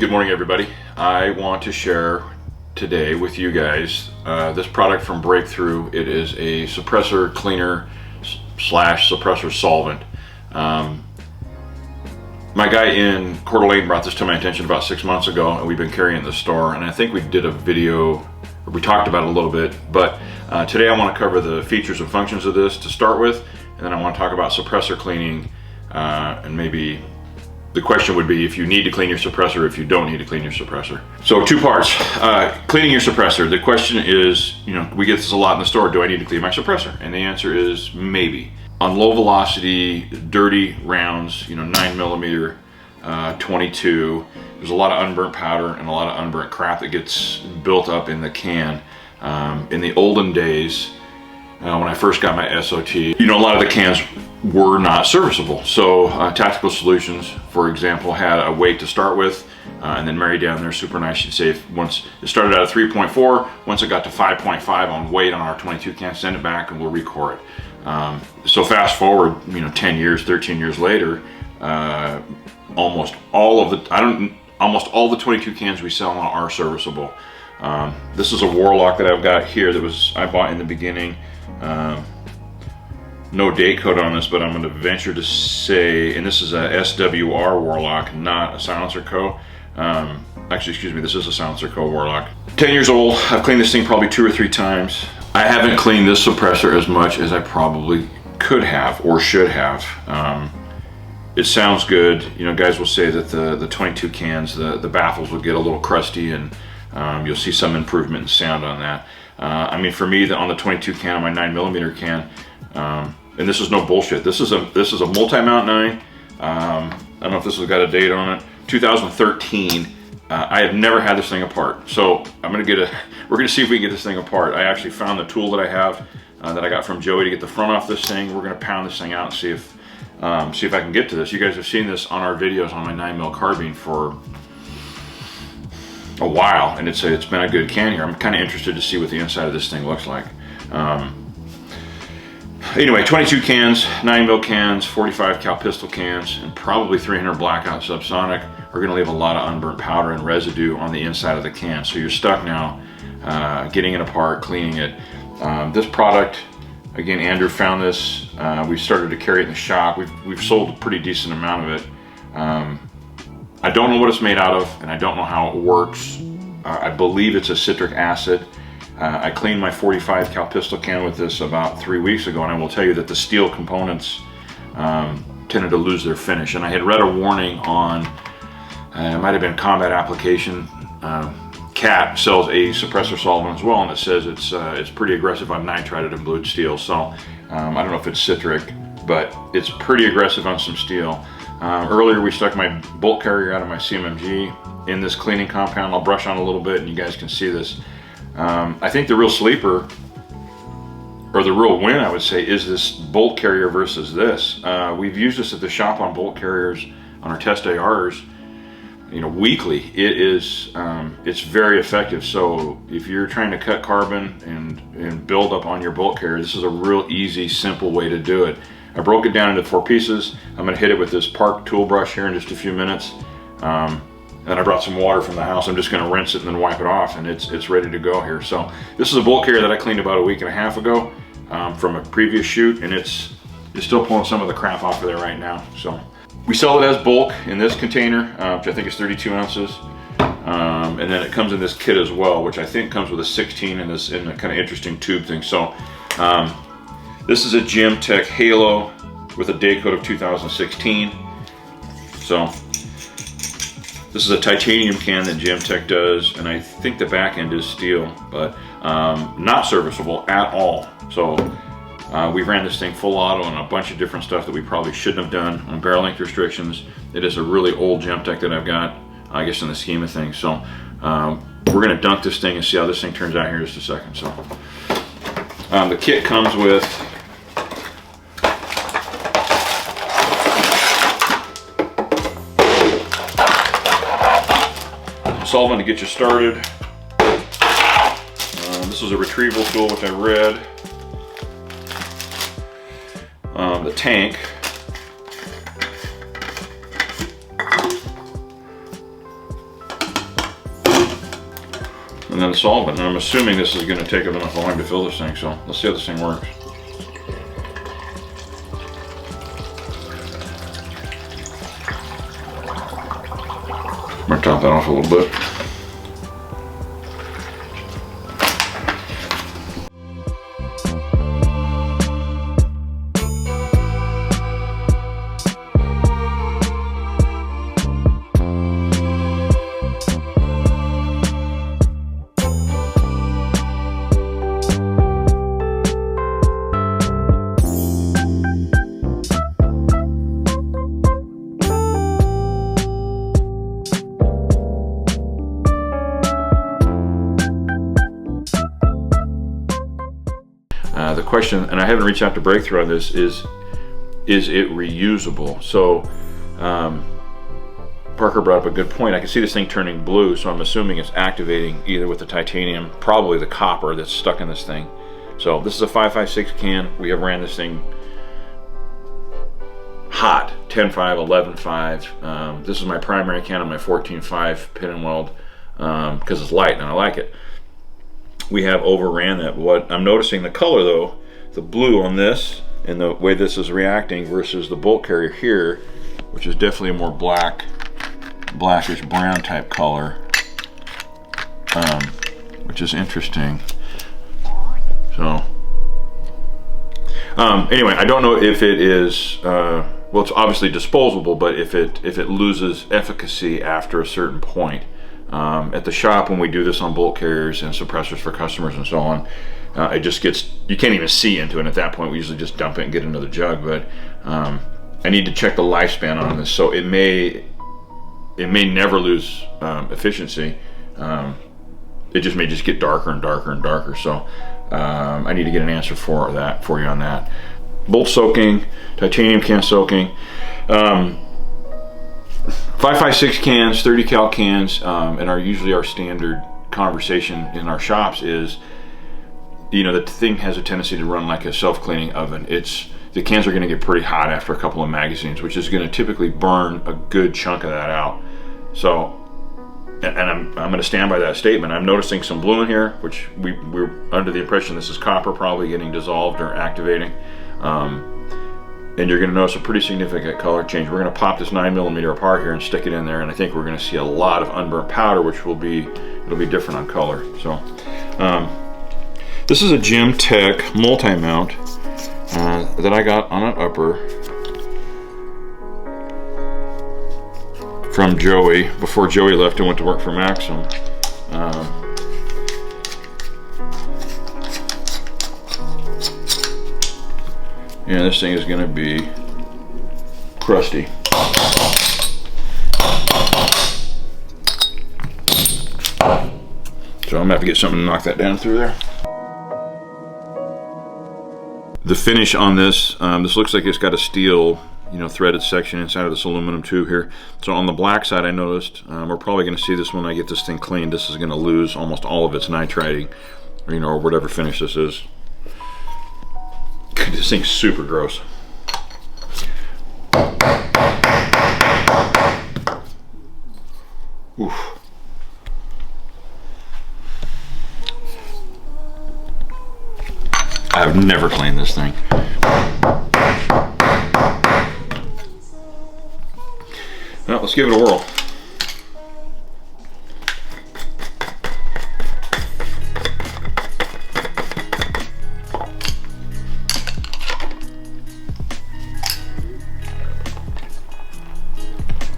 good morning everybody. I want to share today with you guys this product from Breakthrough. It is a suppressor cleaner slash suppressor solvent. My guy in Coeur d'Alene brought this to my attention about 6 months ago, and we've been carrying it in the store, and I think we did a video, or we talked about it a little bit, but today I want to cover the features and functions of this to start with, and then I want to talk about suppressor cleaning, and maybe the question would be if you need to clean your suppressor, if you don't need to clean your suppressor. So 2 parts. Cleaning your suppressor. The question is, we get this a lot in the store, do I need to clean my suppressor? And the answer is maybe. On low velocity, dirty rounds, 9mm, 22, there's a lot of unburnt powder and a lot of unburnt crap that gets built up in the can. In the olden days, when I first got my SOT, a lot of the cans were not serviceable. So Tactical Solutions, for example, had a weight to start with, and then Mary down there, super nice, she'd say once it started out at 3.4, once it got to 5.5 on weight on our 22 can, send it back and we'll recore it. So fast forward, 10 years, 13 years later, almost all the 22 cans we sell now are serviceable. This is a Warlock that I've got here that I bought in the beginning. No date code on this, but I'm going to venture to say, and this is a SWR Warlock, not a Silencer Co. Actually, excuse me, this is a Silencer Co. Warlock. 10 years old. I've cleaned this thing probably 2 or 3 times. I haven't cleaned this suppressor as much as I probably could have or should have. It sounds good. Guys will say that the 22 cans, the baffles will get a little crusty, and you'll see some improvement in sound on that. I mean, for me, on the 22 can, on my 9mm can, and this is no bullshit. This is a multi-mount 9. I don't know if this has got a date on it. 2013. I have never had this thing apart, so we're gonna see if we can get this thing apart. I actually found the tool that I have that I got from Joey to get the front off this thing. We're gonna pound this thing out and see if I can get to this. You guys have seen this on our videos on my 9mm carbine for a while, and it's been a good can here. I'm kind of interested to see what the inside of this thing looks like. Anyway, 22 cans, 9mm cans, 45 cal pistol cans, and probably 300 blackout subsonic are going to leave a lot of unburnt powder and residue on the inside of the can. So you're stuck now getting it apart, cleaning it. This product, again, Andrew found this. We started to carry it in the shop. We've sold a pretty decent amount of it. I don't know what it's made out of, and I don't know how it works. I believe it's a citric acid. I cleaned my 45 cal pistol can with this about 3 weeks ago, and I will tell you that the steel components tended to lose their finish. And I had read a warning on, it might have been Combat Application. CAT sells a suppressor solvent as well, and it says it's pretty aggressive on nitrided and blued steel. So I don't know if it's citric, but it's pretty aggressive on some steel. Earlier we stuck my bolt carrier out of my CMMG in this cleaning compound. I'll brush on a little bit and you guys can see this. I think the real sleeper, or the real win I would say, is this bolt carrier versus this. We've used this at the shop on bolt carriers, on our test ARs, weekly. It's very effective. So if you're trying to cut carbon and build up on your bolt carrier, this is a real easy, simple way to do it. I broke it down into 4 pieces. I'm going to hit it with this Park tool brush here in just a few minutes. And I brought some water from the house. I'm just going to rinse it and then wipe it off, and it's ready to go here. So this is a bolt carrier that I cleaned about a week and a half ago from a previous shoot, and it's still pulling some of the crap off of there right now. So we sell it as bulk in this container, which I think is 32 ounces. And then it comes in this kit as well, which I think comes with a 16 in a kind of interesting tube thing. So this is a Gem Tech Halo with a day code of 2016. So this is a titanium can that Gem Tech does, and I think the back end is steel, but not serviceable at all. So we ran this thing full auto on a bunch of different stuff that we probably shouldn't have done on barrel length restrictions. It is a really old Gem Tech that I've got, I guess, in the scheme of things. So we're gonna dunk this thing and see how this thing turns out here in just a second. So the kit comes with solvent to get you started. This is a retrieval tool, which I read. The tank. and then the solvent. And I'm assuming this is going to take enough volume to fill this thing, so let's see how this thing works. I'm going to top that off a little bit. The question, and I haven't reached out to Breakthrough on this, is it reusable? So Parker brought up a good point. I can see this thing turning blue, so I'm assuming it's activating either with the titanium, probably the copper that's stuck in this thing. So this is a 556 can. We have ran this thing hot, 10.5, 11.5. This is my primary can on my 14.5 pin and weld because it's light and I like it. We have overran that. What I'm noticing, the color though, the blue on this and the way this is reacting versus the bolt carrier here, which is definitely a more blackish brown type color, which is interesting. So anyway, I don't know if it is well, it's obviously disposable, but if it loses efficacy after a certain point. At the shop, when we do this on bolt carriers and suppressors for customers and so on, it just gets, you can't even see into it. And at that point, we usually just dump it and get another jug. But I need to check the lifespan on this. So it may never lose efficiency. It just may just get darker and darker and darker. So I need to get an answer for you on that. Bolt soaking, titanium can soaking. 556 cans, 30 cal cans, and usually our standard conversation in our shops is, you know, the thing has a tendency to run like a self-cleaning oven. The cans are going to get pretty hot after a couple of magazines, which is going to typically burn a good chunk of that out. So, and I'm going to stand by that statement. I'm noticing some blue in here, which we're under the impression this is copper probably getting dissolved or activating. And you're going to notice a pretty significant color change. We're going to pop this 9mm apart here and stick it in there, and I think we're going to see a lot of unburnt powder, which it'll be different on color. So this is a Gym Tech multi-mount that I got on an upper from Joey before Joey left and went to work for Maxim. Yeah, this thing is going to be crusty. So I'm going to have to get something to knock that down through there. The finish on this, this looks like it's got a steel, you know, threaded section inside of this aluminum tube here. So on the black side, I noticed, we're probably going to see this when I get this thing cleaned. This is going to lose almost all of its nitriting, or, you know, or whatever finish this is. This thing's super gross. Oof. I've never cleaned this thing. Well, let's give it a whirl.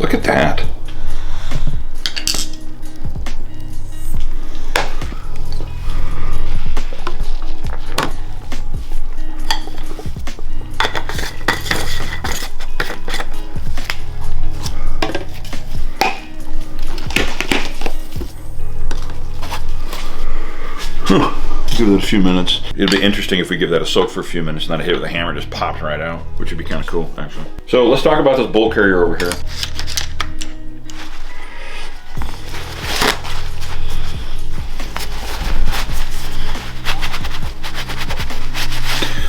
Look at that. Give it a few minutes. It'd be interesting if we give that a soak for a few minutes and then I hit it with a hammer, just pops right out, which would be kind of cool, actually. So let's talk about this bolt carrier over here.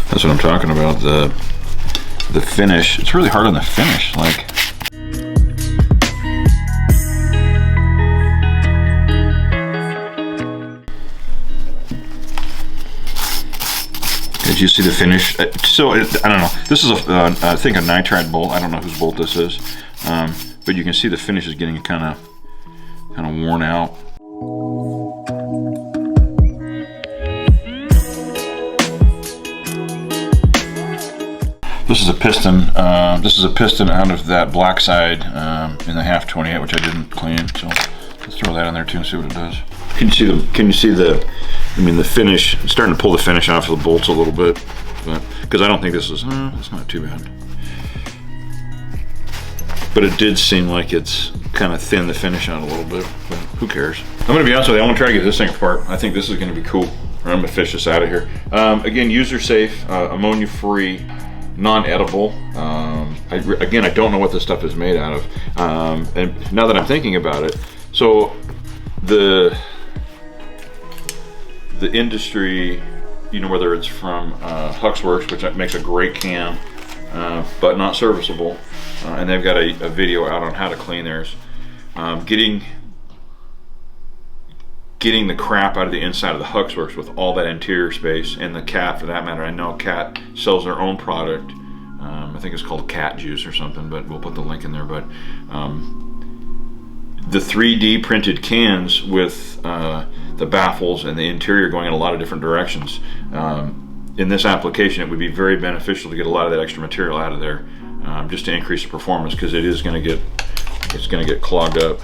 That's what I'm talking about, the finish. It's really hard on the finish, like. Do you see the finish? So I don't know. This is I think a nitride bolt. I don't know whose bolt this is, but you can see the finish is getting kind of worn out. This is a piston. This is a piston out of that black side in the half 28, which I didn't clean. So let's throw that in there too and see what it does. Can you see the? Can you see the? I mean, the finish. It's starting to pull the finish off of the bolts a little bit, but because I don't think this is. It's not too bad. But it did seem like it's kind of thinned the finish out a little bit. But who cares? I'm going to be honest with you. I want to try to get this thing apart. I think this is going to be cool. I'm going to fish this out of here. Again, user safe, ammonia free. Non-edible. Again, I don't know what this stuff is made out of. And now that I'm thinking about it, so the industry, you know, whether it's from Huxworks, which makes a great can, but not serviceable, and they've got a video out on how to clean theirs. Getting the crap out of the inside of the Huxworks with all that interior space, and the Cat for that matter. I know Cat sells their own product. I think it's called Cat Juice or something, but we'll put the link in there. But the 3D printed cans with the baffles and the interior going in a lot of different directions. In this application, it would be very beneficial to get a lot of that extra material out of there, just to increase the performance, because it is going to get clogged up.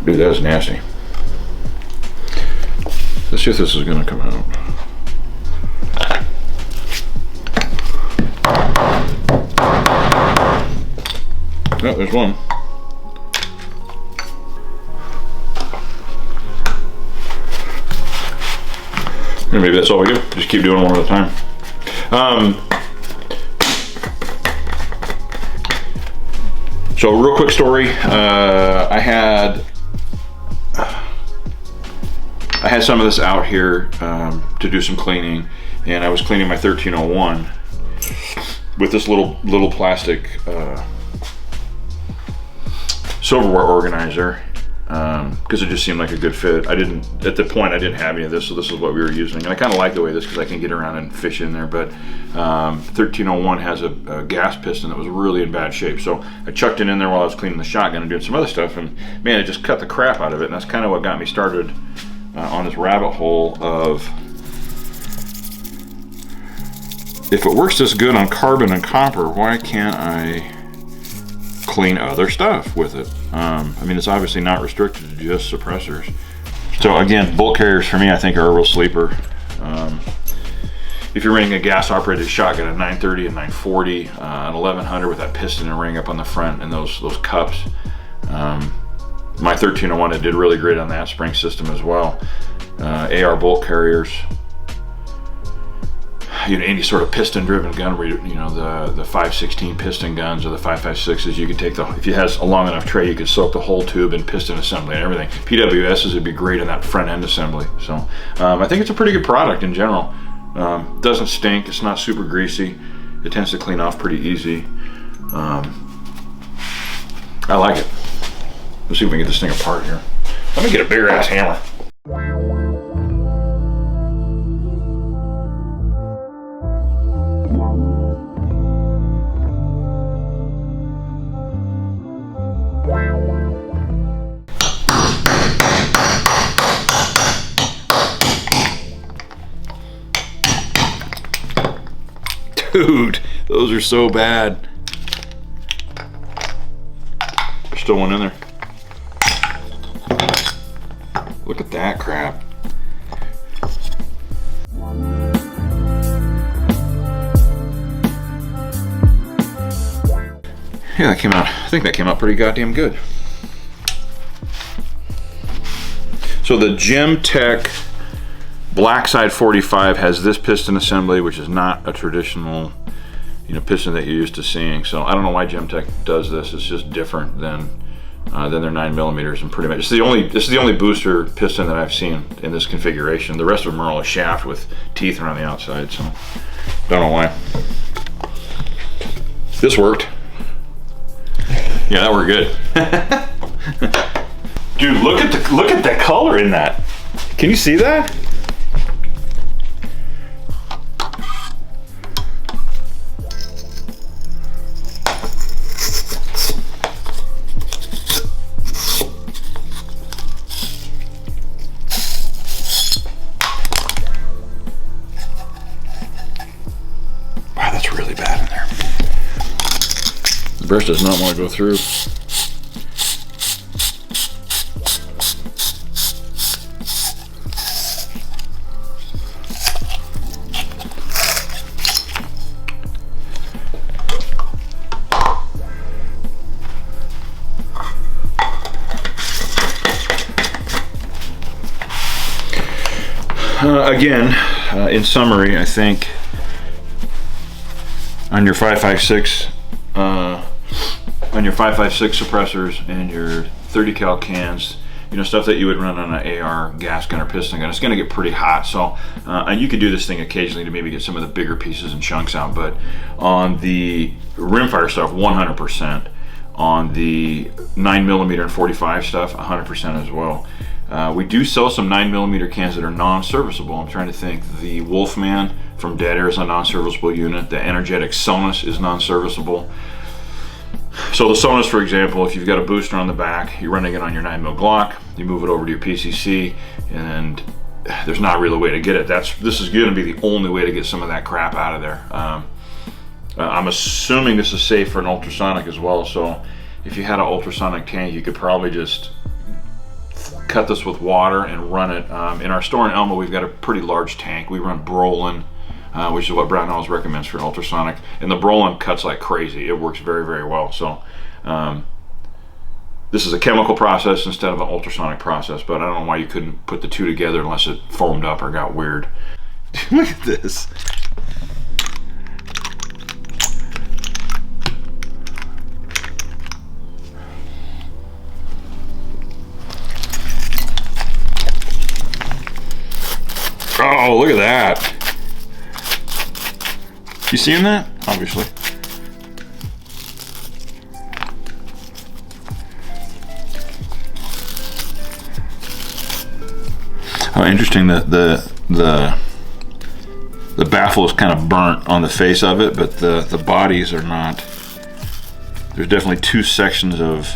Dude, that was nasty. Let's see if this is gonna come out. Oh, there's one. And maybe that's all we do. Just keep doing one at a time. So real quick story. I had some of this out here to do some cleaning, and I was cleaning my 1301 with this little plastic silverware organizer, because it just seemed like a good fit. At the point I didn't have any of this, so this is what we were using, and I kind of like the way this, because I can get around and fish in there. But 1301 has a gas piston that was really in bad shape, so I chucked it in there while I was cleaning the shotgun and doing some other stuff, and man, it just cut the crap out of it. And that's kind of what got me started on this rabbit hole of, if it works this good on carbon and copper, why can't I clean other stuff with it? I mean, it's obviously not restricted to just suppressors. So again, bolt carriers for me, I think, are a real sleeper. If you're running a gas operated shotgun at 930 and 940, an 1100 with that piston and ring up on the front and those cups, my 1301, it did really great on that spring system as well. AR bolt carriers, you know, any sort of piston driven gun where you know, the 516 piston guns or the 556s, you could take if it has a long enough tray, you could soak the whole tube in piston assembly and everything. PWSs would be great in that front end assembly. So I think it's a pretty good product in general. Doesn't stink, it's not super greasy, it tends to clean off pretty easy. I like it. Let's see if we can get this thing apart here. Let me get a bigger ass hammer. Dude, those are so bad. There's still one in there. Look at that crap. Yeah, that came out, I think that came out pretty goddamn good. So the Gemtech Black Side 45 has this piston assembly, which is not a traditional, you know, piston that you're used to seeing. So I don't know why Gemtech does this. It's just different than their 9mm, and pretty much this is the only booster piston that I've seen in this configuration. The rest of them are all a shaft with teeth around the outside. So don't know why. This worked. Yeah, that worked good. Dude, look at the color in that. Can you see that? Wow, that's really bad in there. The brush does not want to go through. Again, in summary, I think on your 5.56 suppressors and your 30 cal cans, you know, stuff that you would run on an AR gas gun or piston gun, it's going to get pretty hot. So and you could do this thing occasionally to maybe get some of the bigger pieces and chunks out, but on the rimfire stuff, 100%. On the 9mm and 45 stuff, 100% as well. We do sell some 9mm cans that are non-serviceable. I'm trying to think. The Wolfman from Dead Air is a non-serviceable unit. The Energetic Sonus is non-serviceable. So the Sonus, for example, if you've got a booster on the back, you're running it on your 9mm Glock, you move it over to your PCC, and there's not really a way to get it. This is going to be the only way to get some of that crap out of there. I'm assuming this is safe for an ultrasonic as well, so if you had an ultrasonic tank, you could probably just cut this with water and run it. In our store in Elma, we've got a pretty large tank. We run Brolin, which is what Brownells recommends for an ultrasonic, and the Brolin cuts like crazy. It works very, very well. So this is a chemical process instead of an ultrasonic process, but I don't know why you couldn't put the two together unless it foamed up or got weird. Look at this. Oh, look at that. You seeing that? Obviously. Oh, interesting that the baffle is kind of burnt on the face of it, but the bodies are not. There's definitely two sections of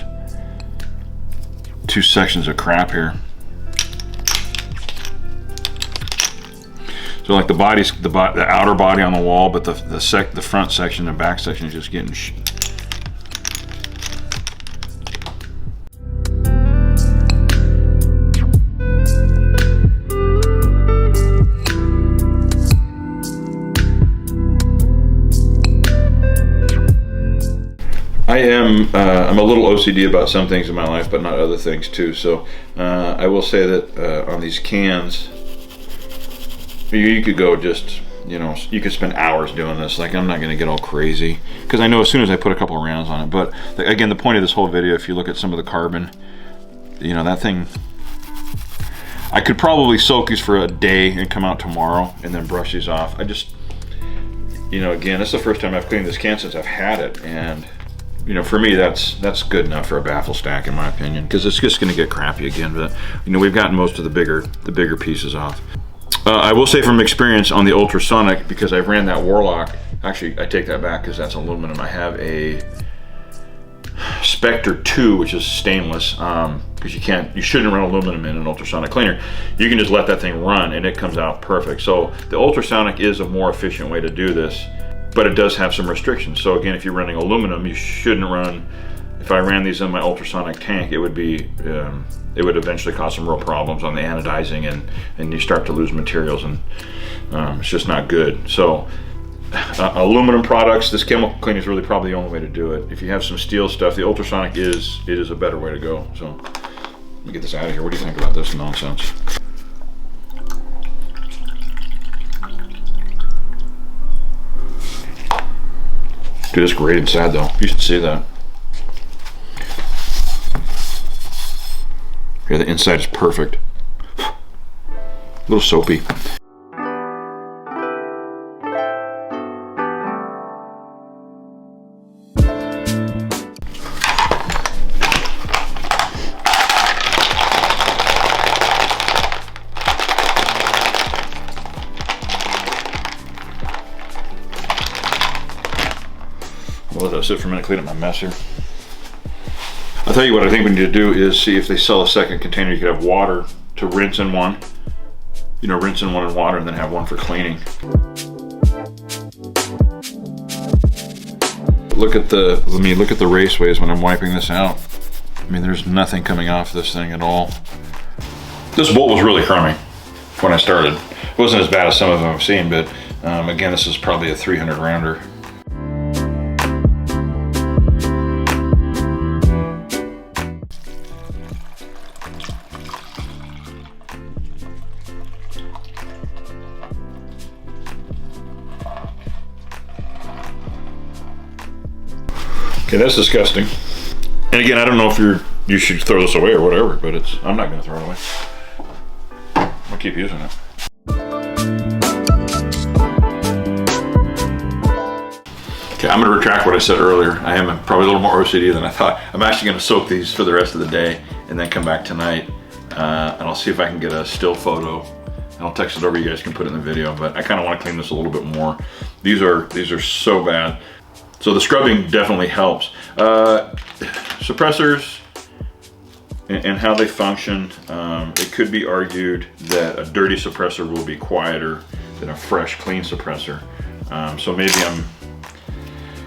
crap here. So like the body's the outer body on the wall, but the front section, the back section is just getting I'm a little OCD about some things in my life, but not other things too. So I will say that on these cans, you could go just, you know, you could spend hours doing this. Like, I'm not going to get all crazy because I know as soon as I put a couple of rounds on it. But again, the point of this whole video, if you look at some of the carbon, you know, that thing, I could probably soak these for a day and come out tomorrow and then brush these off. I just, you know, again, this is the first time I've cleaned this can since I've had it, and you know, for me, that's good enough for a baffle stack, in my opinion, because it's just going to get crappy again. But you know, we've gotten most of the bigger pieces off. I will say from experience on the ultrasonic, because I've ran that Warlock. Actually, I take that back because that's aluminum. I have a Spectre 2, which is stainless, because you shouldn't run aluminum in an ultrasonic cleaner. You can just let that thing run and it comes out perfect. So the ultrasonic is a more efficient way to do this, but it does have some restrictions. So again, if you're running aluminum, you shouldn't run. If I ran these in my ultrasonic tank, it would eventually cause some real problems on the anodizing, and you start to lose materials, and it's just not good. So aluminum products, this chemical cleaning is really probably the only way to do it. If you have some steel stuff, the ultrasonic is a better way to go. So let me get this out of here. What do you think about this nonsense? Dude, it's great inside though. You should see that. Yeah, the inside is perfect. A little soapy. I'll let that sit for a minute, clean up my mess here. I'll tell you what I think we need to do is see if they sell a second container. You could have water to rinse in one, you know, rinse in one in water and then have one for cleaning. Look at the raceways when I'm wiping this out. I mean, there's nothing coming off this thing at all. This bolt was really crummy when I started. It wasn't as bad as some of them I've seen, but again, this is probably a 300 rounder. Okay, that's disgusting. And again, I don't know if you should throw this away or whatever, but I'm not gonna throw it away. I'll keep using it. Okay, I'm gonna retract what I said earlier. I am probably a little more OCD than I thought. I'm actually gonna soak these for the rest of the day and then come back tonight and I'll see if I can get a still photo and I'll text it over. You guys can put it in the video, but I kind of want to clean this a little bit more. These are so bad. So the scrubbing definitely helps. Suppressors and how they function, it could be argued that a dirty suppressor will be quieter than a fresh, clean suppressor. So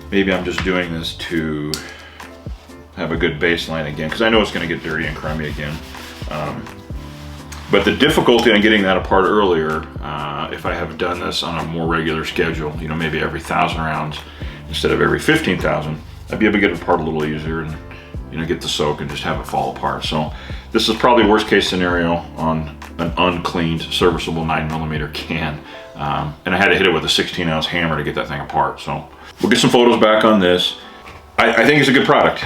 maybe I'm just doing this to have a good baseline again, because I know it's going to get dirty and crummy again. But the difficulty on getting that apart earlier, if I have done this on a more regular schedule, you know, maybe every 1,000 rounds instead of every 15,000, I'd be able to get it apart a little easier and, you know, get the soak and just have it fall apart. So this is probably worst case scenario on an uncleaned serviceable 9mm can. And I had to hit it with a 16-ounce hammer to get that thing apart. So we'll get some photos back on this. I think it's a good product.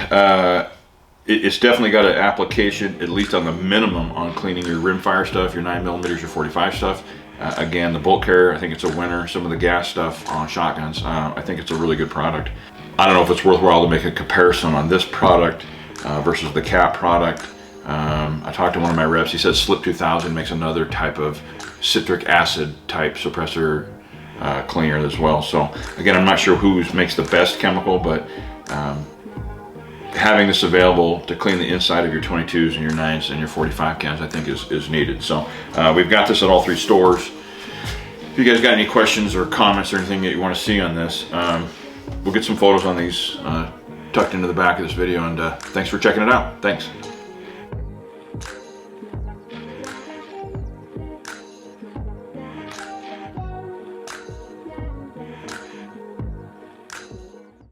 It's definitely got an application, at least on the minimum, on cleaning your rimfire stuff, your 9mm, your 45 stuff. Again, the bolt carrier, I think it's a winner. Some of the gas stuff on shotguns, I think it's a really good product. I don't know if it's worthwhile to make a comparison on this product versus the cap product. I talked to one of my reps, he said Slip 2000 makes another type of citric acid type suppressor cleaner as well. So again, I'm not sure who makes the best chemical, but having this available to clean the inside of your 22s and your 9s and your 45 cans, I think is needed. So we've got this at all 3 stores. If you guys got any questions or comments or anything that you want to see on this, we'll get some photos on these tucked into the back of this video, and thanks for checking it out. Thanks.